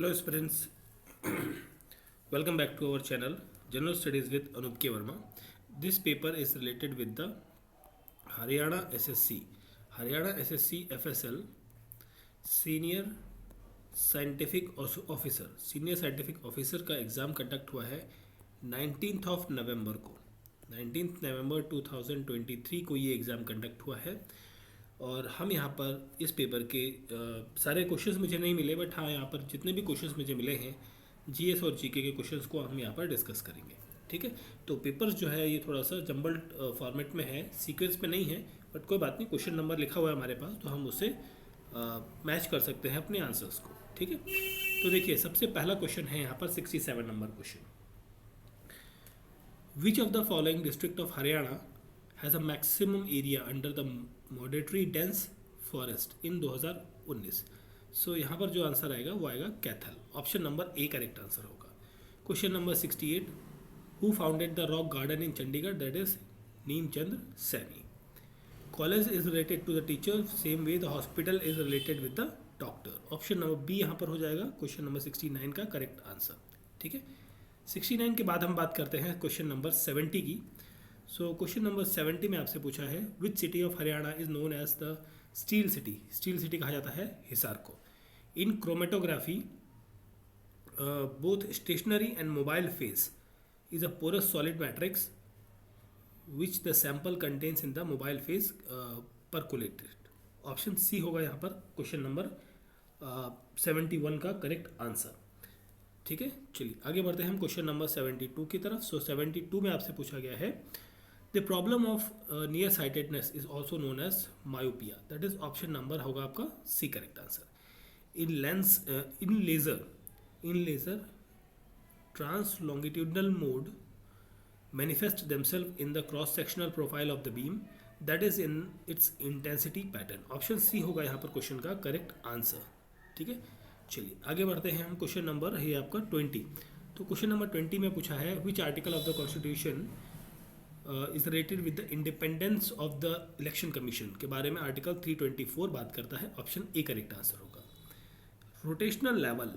Hello students, welcome back to our channel General Studies with Anup K. Verma. This paper is related with the Haryana SSC, Haryana SSC FSL Senior Scientific Officer, Senior Scientific Officer का exam conduct हुआ है 19th of November को, 19th नवंबर 2023 को ये exam conduct हुआ है। और हम यहाँ पर इस पेपर के सारे क्वेश्चंस मुझे नहीं मिले, बट हाँ यहाँ पर जितने भी क्वेश्चंस मुझे मिले हैं जीएस और जीके के क्वेश्चंस को हम यहाँ पर डिस्कस करेंगे। ठीक है, तो पेपर्स जो है ये थोड़ा सा जम्बल्ड फॉर्मेट में है, सीक्वेंस में नहीं है, बट कोई बात नहीं, क्वेश्चन नंबर लिखा हुआ है हमारे पास तो हम उससे मैच कर सकते हैं अपने आंसर्स को। ठीक है, तो देखिए सबसे पहला क्वेश्चन है यहाँ पर 67 number question. Which of the following district of Haryana has a maximum area under the moderately dense forest in 2019। सो यहाँ पर जो आंसर आएगा वो आएगा Kaithal, option number A correct answer होगा। Question number 68, who founded the rock garden in Chandigarh, that is Neemchandra Saini. College is related to the teacher same way the hospital is related with the doctor, option number B यहाँ पर हो जाएगा question number 69 का correct answer. ठीक है, 69 के बाद हम बात करते हैं क्वेश्चन नंबर 70 की। सो क्वेश्चन नंबर 70 में आपसे पूछा है which city of Haryana is known as the steel city, steel city कहा जाता है हिसार को। In chromatography both stationary and mobile phase is a porous solid matrix which the sample contains in the mobile phase percolated, option C होगा यहाँ पर question number 71 का correct answer. ठीक है, चलिए आगे बढ़ते हैं हम क्वेश्चन नंबर 72 की तरफ। सो 72 में आपसे पूछा गया है the problem of near sightedness is also known as myopia, that is option number होगा आपका C correct answer. In laser trans longitudinal mode manifest themselves in the cross sectional profile of the beam that is in its intensity pattern, option C होगा यहाँ पर question का correct answer. ठीक है, चलिए आगे बढ़ते हैं हम क्वेश्चन नंबर है आपका 20। तो क्वेश्चन नंबर 20 में पूछा है which article of the constitution is related with the independence of the election commission के बारे में आर्टिकल 324 बात करता है, ऑप्शन ए करेक्ट आंसर होगा। Rotational level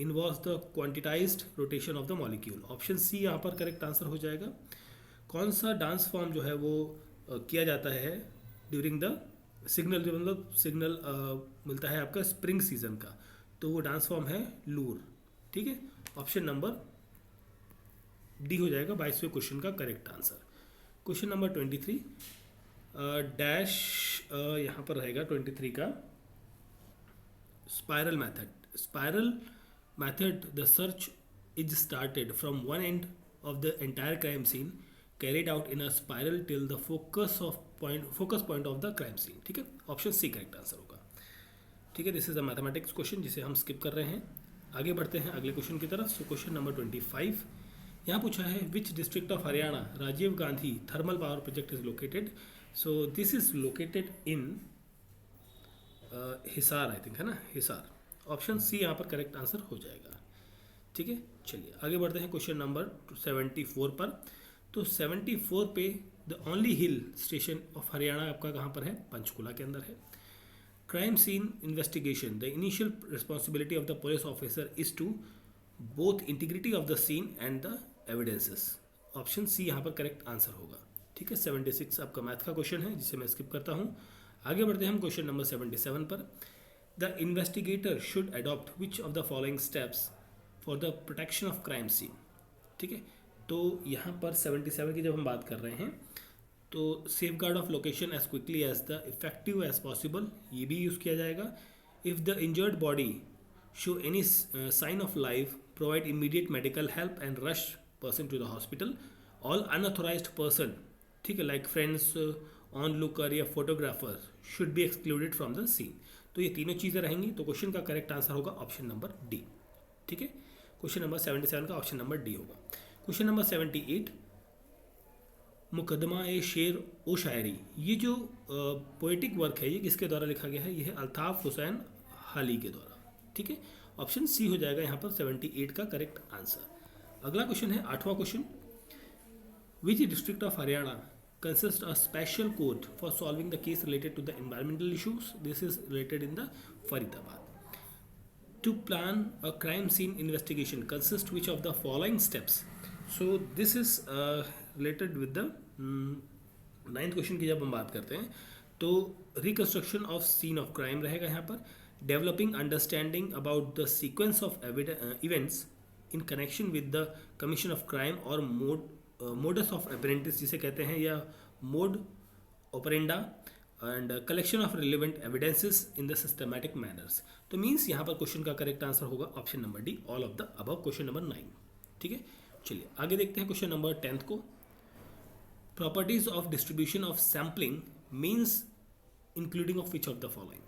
involves the quantized rotation of the molecule, option C यहाँ पर करेक्ट आंसर हो जाएगा। कौन सा डांस फॉर्म जो है वो किया जाता है ड्यूरिंग द सिग्नल, जो मतलब सिग्नल मिलता है आपका स्प्रिंग सीजन का, तो वो डांस फॉर्म है लूर। ठीक है, ऑप्शन नंबर डी हो जाएगा 22वें क्वेश्चन का correct answer. Question number 23 dash यहाँ पर रहेगा 23 का spiral method. Spiral method the search is started from one end of the entire crime scene carried out in a spiral till the focus point of the crime scene। ठीक है, option C correct answer होगा। ठीक है, this is a mathematics question जिसे हम skip कर रहे हैं। आगे बढ़ते हैं अगले क्वेश्चन की तरफ। सो क्वेश्चन नंबर 25 यहाँ पूछा है which district of Haryana Rajiv Gandhi thermal power project is located. So this is located in Hisar, I think है ना, हिसार, ऑप्शन सी यहाँ पर करेक्ट आंसर हो जाएगा। ठीक है, चलिए आगे बढ़ते हैं क्वेश्चन नंबर 74 पर। तो 74 पे the only hill station of Haryana आपका कहाँ पर है, पंचकुला के अंदर है। Crime scene investigation the initial responsibility of the police officer is to both integrity of the scene and the evidences, option C यहाँ पर करेक्ट आंसर होगा। ठीक है, 76 आपका मैथ का क्वेश्चन है जिसे मैं स्किप करता हूँ। आगे बढ़ते हैं हम क्वेश्चन नंबर 77 पर। The investigator should adopt which of the following steps for the protection of crime scene। ठीक है, तो यहाँ पर 77 की जब हम बात कर रहे हैं तो safeguard of location as quickly as the effective as possible ये भी यूज़ किया जाएगा। If the injured body show any sign of life, provide immediate medical help and rush person to the hospital। All unauthorized person, ठीक है, like friends, onlooker या photographer should be excluded from the scene। तो ये तीनों चीज़ें रहेंगी, तो question का करेक्ट आंसर होगा ऑप्शन नंबर डी। ठीक है, क्वेश्चन नंबर 77 का ऑप्शन नंबर डी होगा। क्वेश्चन नंबर 78 मुकदमा ए शेर ओ शायरी, ये जो पोएटिक वर्क है ये किसके द्वारा लिखा गया है, ये है अल्ताफ हुसैन हाली के द्वारा। ठीक है, ऑप्शन सी हो जाएगा यहाँ पर 78 का करेक्ट आंसर। अगला क्वेश्चन है 8वां question, which district of Haryana consists a special court for solving the case related to the environmental issues, this is related in the Faridabad। To plan a crime scene investigation consist which of the following steps? So this is related with the ninth question की जब हम बात करते हैं तो reconstruction of scene of crime रहेगा यहाँ पर, developing understanding about the sequence of events in connection with the commission of crime और मोडस ऑफ ऑपरेंडिस जिसे कहते हैं, या mode operanda, and collection of relevant evidences in the systematic manners. तो means यहाँ पर क्वेश्चन का करेक्ट आंसर होगा option number D, all of the above, question number 9. ठीक है, चलिए आगे देखते हैं क्वेश्चन नंबर 10 को. Properties of distribution of sampling means including of which of the following.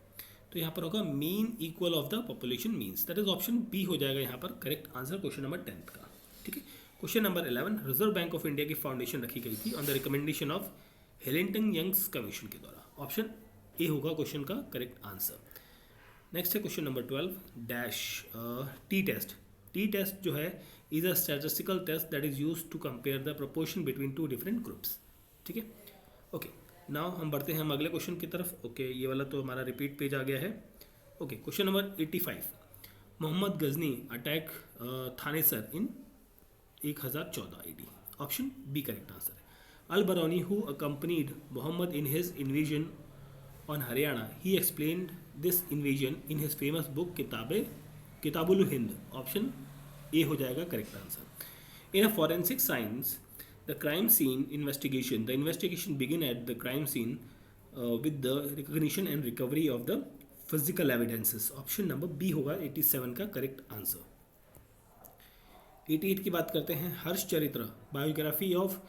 तो यहाँ पर होगा mean equal of the population means, that is option B हो जाएगा यहाँ पर करेक्ट आंसर क्वेश्चन नंबर 10 का. ठीक है, question number 11. Reserve Bank of India की फाउंडेशन रखी गई थी on the recommendation of Hellington Young's commission के द्वारा. ऑप्शन ए होगा क्वेश्चन का करेक्ट आंसर. नेक्स्ट है question number 12 dash T test. T test जो है is a statistical test that is used to compare the proportion between two different groups. ठीक है, okay, now हम बढ़ते हैं हम अगले क्वेश्चन की तरफ. ओके, ये वाला तो हमारा रिपीट पेज आ गया है. Okay, question number 85. Mohammad Ghazni attack Thanesar in 1014 AD. Option B correct answer है. Al Biruni who accompanied Mohammad in his invasion on Haryana, he explained this invasion in his famous book Kitabul Hind. Option A हो जाएगा correct answer. In a forensic science the crime scene investigation, the investigation begin at the crime scene with the recognition and recovery of the physical evidences. Option number B होगा 87 का correct answer. 88 की बात करते हैं. Harsha Charitra biography of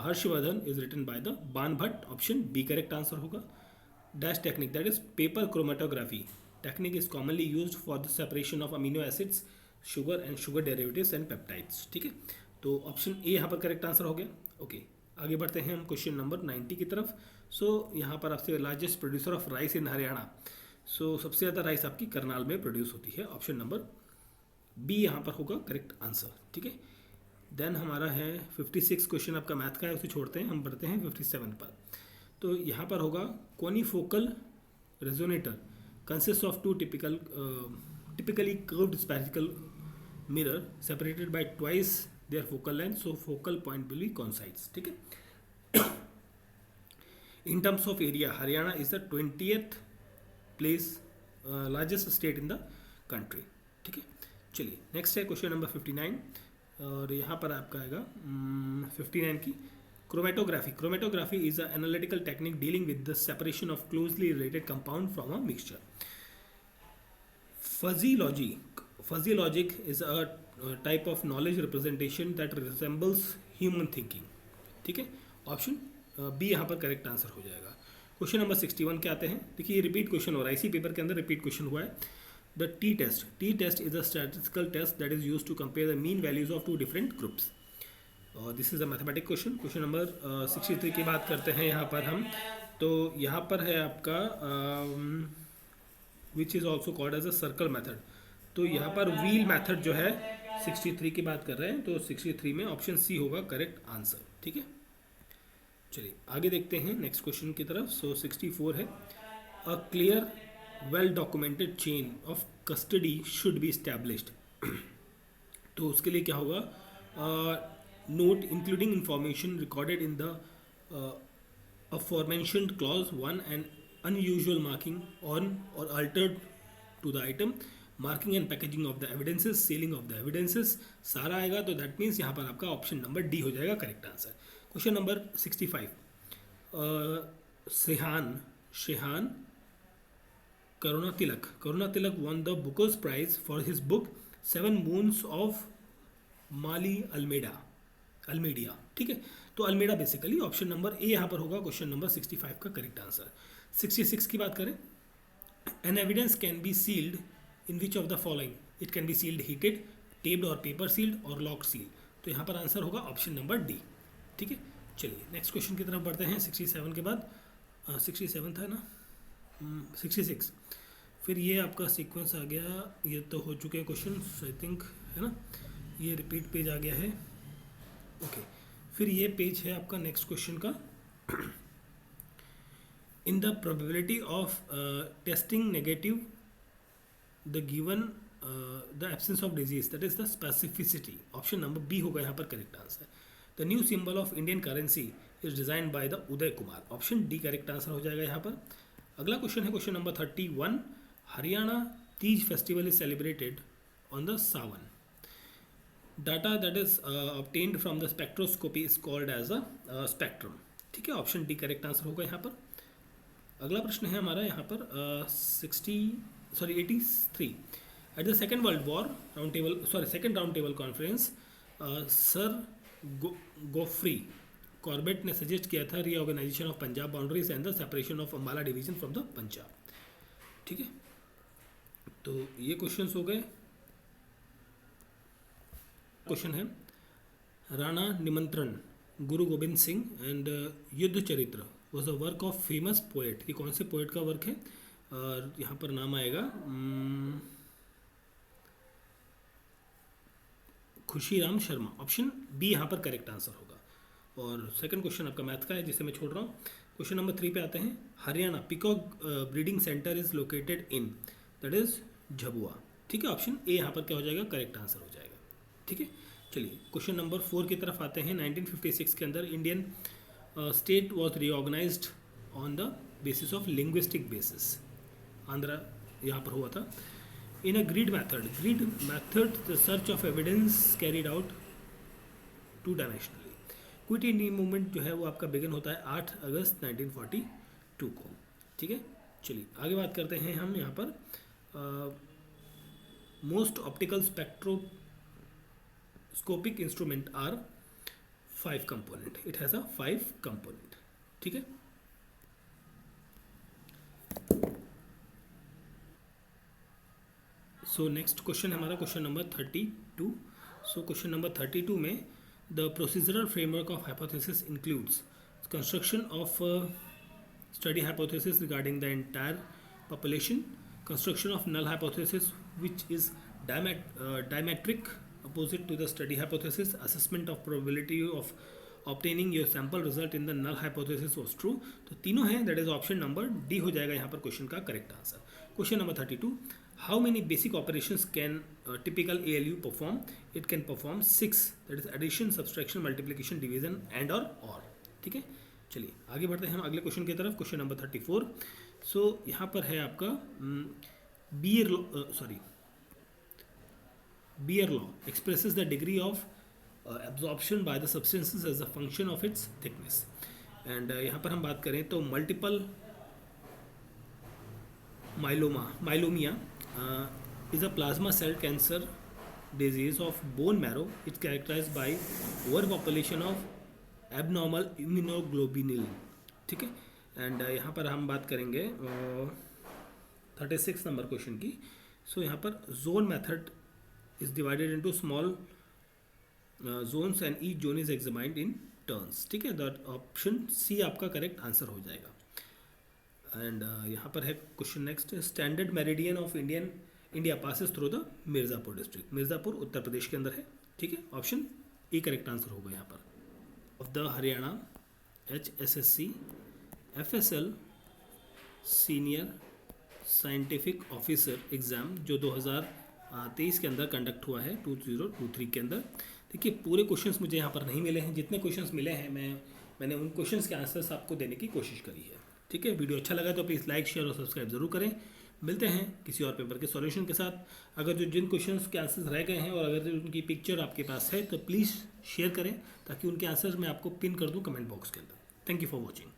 Harshavardhan is written by the Bana Bhatt. Option B correct answer होगा. Dash technique that is paper chromatography technique is commonly used for the separation of amino acids, sugar and sugar derivatives and peptides. ठीक है, तो option A यहाँ पर correct answer हो गया. Okay, आगे बढ़ते हैं हम क्वेश्चन नंबर 90 की तरफ. सो यहाँ पर आपसे लार्जेस्ट प्रोड्यूसर ऑफ राइस इन हरियाणा. सो सबसे ज़्यादा राइस आपकी करनाल में प्रोड्यूस होती है. ऑप्शन नंबर बी यहाँ पर होगा करेक्ट आंसर. ठीक है, देन हमारा है 56 क्वेश्चन आपका मैथ का है, उसे छोड़ते हैं, हम बढ़ते हैं 57 पर. तो यहाँ पर होगा confocal resonator consist of two typically curved spherical mirror separated by twice their focal length, so focal point will be coincides. ठीक है, in terms of area Haryana is the 20th place largest state in the country. ठीक है, चलिए next है question number 59 और यहाँ पर आपका आएगा 59 की chromatography. Chromatography is a analytical technique dealing with the separation of closely related compound from a mixture. Fuzzy logic is a type of knowledge representation that resembles human thinking. ठीक है, option B यहाँ पर correct answer हो जाएगा. Question number 61 के आते हैं. देखिए ये रिपीट क्वेश्चन हो रहा है, इसी पेपर के अंदर रिपीट क्वेश्चन हुआ है. The T test is a statistical test that is used to compare the mean values of two different groups. और this is a mathematic question. Question number 63 की बात करते हैं यहाँ पर हम. तो यहाँ पर है आपका which is also called as a circle method. तो यहाँ पर व्हील मैथड जो है 63 की बात कर रहे हैं, तो 63 में ऑप्शन सी होगा करेक्ट आंसर. ठीक है, चलिए आगे देखते हैं नेक्स्ट क्वेश्चन की तरफ. सो 64 है a clear well documented chain of custody should be established. तो उसके लिए क्या होगा, note including information recorded in the aforementioned clause 1 and unusual marking on or altered to the item, marking and packaging of the evidences, sealing of the evidences, सारा आएगा. तो that means यहाँ पर आपका ऑप्शन नंबर डी हो जाएगा correct answer. Question number 65 Shehan Karuna Tilak won the Booker's Prize for his book 7 Moons of Maali Almeida. ठीक है, तो Almeida basically option number A यहाँ पर होगा क्वेश्चन नंबर 65 का करेक्ट आंसर. 66 की बात करें. An evidence can be sealed in which of the following. It can be sealed heated, taped और पेपर सील्ड और लॉक सील. तो यहाँ पर आंसर होगा ऑप्शन नंबर डी. ठीक है, चलिए नेक्स्ट क्वेश्चन की तरफ बढ़ते हैं. 67 के बाद 67 था ना, 66. फिर ये आपका सीक्वेंस आ गया, ये तो हो चुके हैं क्वेश्चन आई थिंक, है ना. ये रिपीट पेज आ गया है. ओके, फिर ये पेज है आपका नेक्स्ट क्वेश्चन का. In the probability of testing negative the given the absence of disease, that is the specificity. Option number B होगा यहाँ पर correct answer. The new symbol of Indian currency is design by the Uday Kumar. Option D correct answer हो जाएगा यहाँ पर. अगला question है question number 31. Haryana Teej festival is celebrated on the Sawan. Data that is obtained from the spectroscopy is called as a spectrum. ठीक है, option D correct answer होगा यहाँ पर. अगला प्रश्न है हमारा यहाँ पर 83. At the second world war second round table conference sir Geoffrey Corbett ने सजेस्ट किया था reorganization of Punjab boundaries and the separation of Ambala division from the Punjab. ठीक है, तो ये क्वेश्चंस हो गए. क्वेश्चन है राणा निमंत्रण गुरु गोविंद सिंह एंड युद्ध चरित्र was the work of famous poet. ये कौन से पोएट का वर्क है? और यहाँ पर नाम आएगा खुशीराम शर्मा. ऑप्शन बी यहाँ पर करेक्ट आंसर होगा. और सेकंड क्वेश्चन आपका मैथ का है जिसे मैं छोड़ रहा हूँ. क्वेश्चन नंबर 3 पे आते हैं. Haryana peacock breeding centre is located in, that is Jhabua. ठीक है, ऑप्शन ए यहाँ पर क्या हो जाएगा? करेक्ट आंसर हो जाएगा. ठीक है, चलिए क्वेश्चन नंबर 4 की तरफ आते हैं. 1956 के अंदर Indian state was reorganized on the basis of linguistic basis. Andhra यहाँ पर हुआ था. In a grid method the search of evidence carried out 2 dimensionally. Quit India movement जो है वो आपका बिगिन होता है 8 अगस्त 1942 को. ठीक है, चलिए आगे बात करते हैं हम यहाँ पर. Most optical spectroscopic instrument are 5 component. It has a 5 component. ठीक है, सो नेक्स्ट क्वेश्चन हमारा question number 32. So question number 32 में the procedural framework of hypothesis includes construction of study hypothesis regarding the entire population, construction of null hypothesis which is diametric opposite to the study hypothesis, assessment of probability of obtaining your sample result in the null hypothesis was true. तो तीनों हैं, that is option number D हो जाएगा यहाँ पर question का correct answer. Question number 32. How many basic operations can typical ALU perform? It can perform 6, that is addition, subtraction, multiplication, division and or. ठीक है, चलिए आगे बढ़ते हैं हम अगले क्वेश्चन की तरफ. Question number 34. सो यहाँ पर है आपका Beer law expresses the degree of absorption by the substances as a function of its thickness. And यहाँ पर हम बात करें तो multiple myelomia is a plasma cell cancer disease of bone marrow. It's characterized by overpopulation of abnormal immunoglobulin. ठीक है, and यहाँ पर हम बात करेंगे 36 नंबर क्वेश्चन की. सो यहाँ पर zone method is divided into small zones and each zone is examined in turns. ठीक है, दैट ऑप्शन सी आपका करेक्ट आंसर हो जाएगा. एंड यहाँ पर है question next. Standard meridian of India passes through the Mirzapur district. Mirzapur Uttar Pradesh के अंदर है. ठीक है, ऑप्शन ए करेक्ट आंसर होगा यहाँ पर. Of the Haryana HSSC FSL senior scientific officer exam जो 2023 के अंदर कंडक्ट हुआ है 2023 के अंदर. देखिए पूरे क्वेश्चंस मुझे यहाँ पर नहीं मिले हैं. जितने क्वेश्चंस मिले हैं मैंने उन क्वेश्चंस के आंसर्स आपको देने की कोशिश करी है. ठीक है, वीडियो अच्छा लगा तो प्लीज़ लाइक शेयर और सब्सक्राइब जरूर करें. मिलते हैं किसी और पेपर के सॉल्यूशन के साथ. अगर जिन क्वेश्चंस के आंसर्स रह गए हैं और अगर उनकी पिक्चर आपके पास है तो प्लीज़ शेयर करें ताकि उनके आंसर्स मैं आपको पिन कर दूँ कमेंट बॉक्स के अंदर. Thank you for watching.